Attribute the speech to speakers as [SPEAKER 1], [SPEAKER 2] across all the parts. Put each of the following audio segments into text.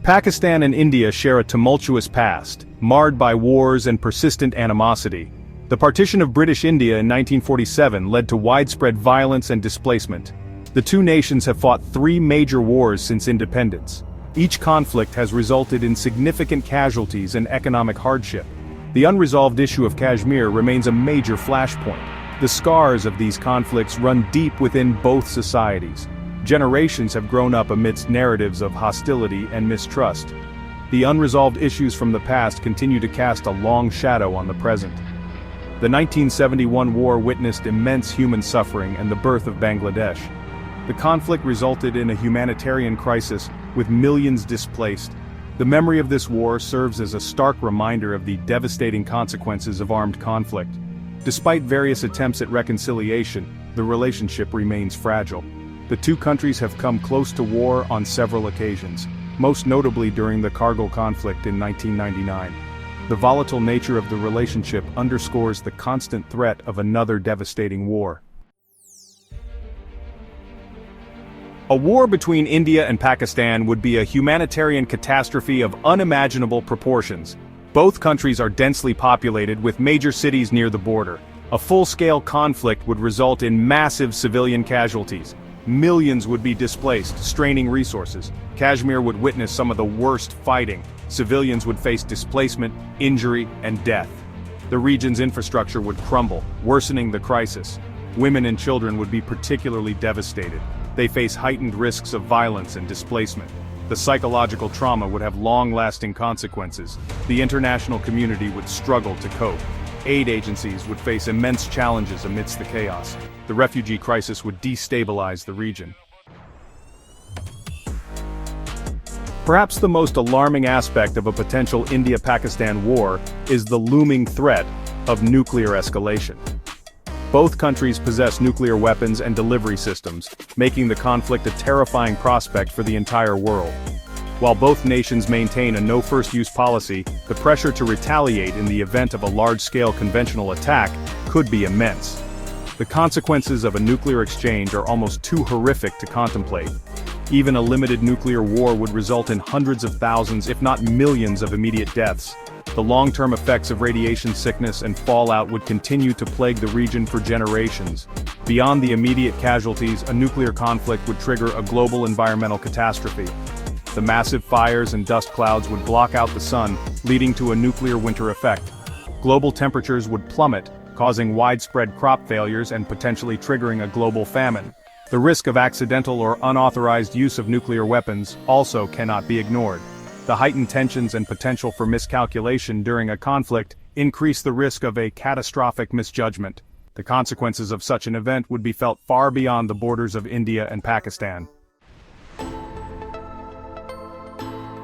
[SPEAKER 1] Pakistan and India share a tumultuous past, marred by wars and persistent animosity. The partition of British India in 1947 led to widespread violence and displacement. The two nations have fought 3 major wars since independence. Each conflict has resulted in significant casualties and economic hardship. The unresolved issue of Kashmir remains a major flashpoint. The scars of these conflicts run deep within both societies. Generations have grown up amidst narratives of hostility and mistrust. The unresolved issues from the past continue to cast a long shadow on the present. The 1971 war witnessed immense human suffering and the birth of Bangladesh. The conflict resulted in a humanitarian crisis, with millions displaced. The memory of this war serves as a stark reminder of the devastating consequences of armed conflict. Despite various attempts at reconciliation, the relationship remains fragile. The two countries have come close to war on several occasions, most notably during the Kargil conflict in 1999. The volatile nature of the relationship underscores the constant threat of another devastating war. A war between India and Pakistan would be a humanitarian catastrophe of unimaginable proportions. Both countries are densely populated with major cities near the border. A full-scale conflict would result in massive civilian casualties. Millions would be displaced, straining resources. Kashmir would witness some of the worst fighting. Civilians would face displacement, injury, and death. The region's infrastructure would crumble, worsening the crisis. Women and children would be particularly devastated. They face heightened risks of violence and displacement. The psychological trauma would have long-lasting consequences. The international community would struggle to cope. Aid agencies would face immense challenges amidst the chaos. The refugee crisis would destabilize the region. Perhaps the most alarming aspect of a potential India-Pakistan war is the looming threat of nuclear escalation. Both countries possess nuclear weapons and delivery systems, making the conflict a terrifying prospect for the entire world. While both nations maintain a no-first-use policy, the pressure to retaliate in the event of a large-scale conventional attack could be immense. The consequences of a nuclear exchange are almost too horrific to contemplate. Even a limited nuclear war would result in hundreds of thousands, if not millions, of immediate deaths. The long-term effects of radiation sickness and fallout would continue to plague the region for generations. Beyond the immediate casualties, a nuclear conflict would trigger a global environmental catastrophe. The massive fires and dust clouds would block out the sun, leading to a nuclear winter effect. Global temperatures would plummet, causing widespread crop failures and potentially triggering a global famine. The risk of accidental or unauthorized use of nuclear weapons also cannot be ignored. The heightened tensions and potential for miscalculation during a conflict increase the risk of a catastrophic misjudgment. The consequences of such an event would be felt far beyond the borders of India and Pakistan.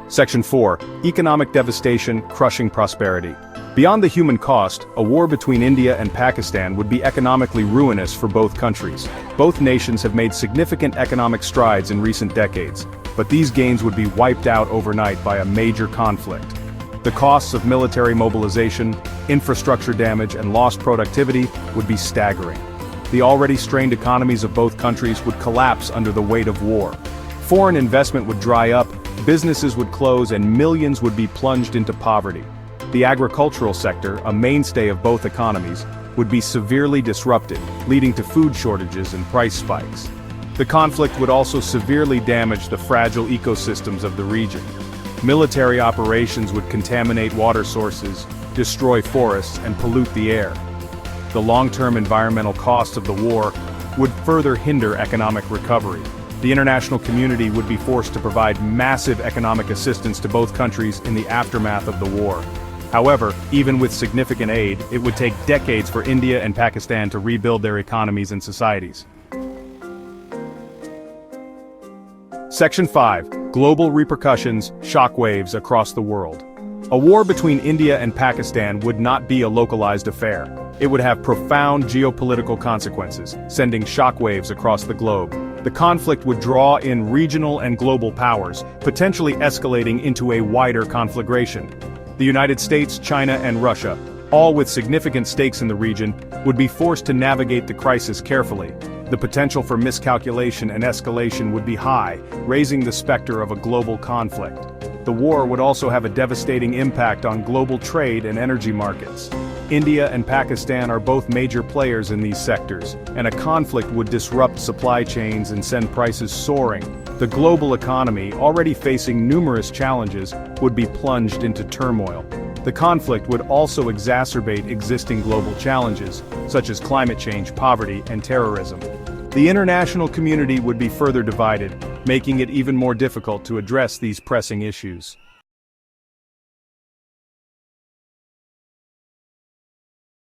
[SPEAKER 1] Section 4. Economic devastation, crushing prosperity. Beyond the human cost, a war between India and Pakistan would be economically ruinous for both countries. Both nations have made significant economic strides in recent decades, but these gains would be wiped out overnight by a major conflict. The costs of military mobilization, infrastructure damage, and lost productivity would be staggering. The already strained economies of both countries would collapse under the weight of war. Foreign investment would dry up, businesses would close, and millions would be plunged into poverty. The agricultural sector, a mainstay of both economies, would be severely disrupted, leading to food shortages and price spikes. The conflict would also severely damage the fragile ecosystems of the region. Military operations would contaminate water sources, destroy forests, and pollute the air. The long-term environmental costs of the war would further hinder economic recovery. The international community would be forced to provide massive economic assistance to both countries in the aftermath of the war. However, even with significant aid, it would take decades for India and Pakistan to rebuild their economies and societies. Section 5. Global repercussions, shockwaves across the world. A war between India and Pakistan would not be a localized affair. It would have profound geopolitical consequences, sending shockwaves across the globe. The conflict would draw in regional and global powers, potentially escalating into a wider conflagration. The United States, China, and Russia, all with significant stakes in the region, would be forced to navigate the crisis carefully. The potential for miscalculation and escalation would be high, raising the specter of a global conflict. The war would also have a devastating impact on global trade and energy markets. India and Pakistan are both major players in these sectors, and a conflict would disrupt supply chains and send prices soaring. The global economy, already facing numerous challenges, would be plunged into turmoil. The conflict would also exacerbate existing global challenges, such as climate change, poverty, and terrorism. The international community would be further divided, making it even more difficult to address these pressing issues.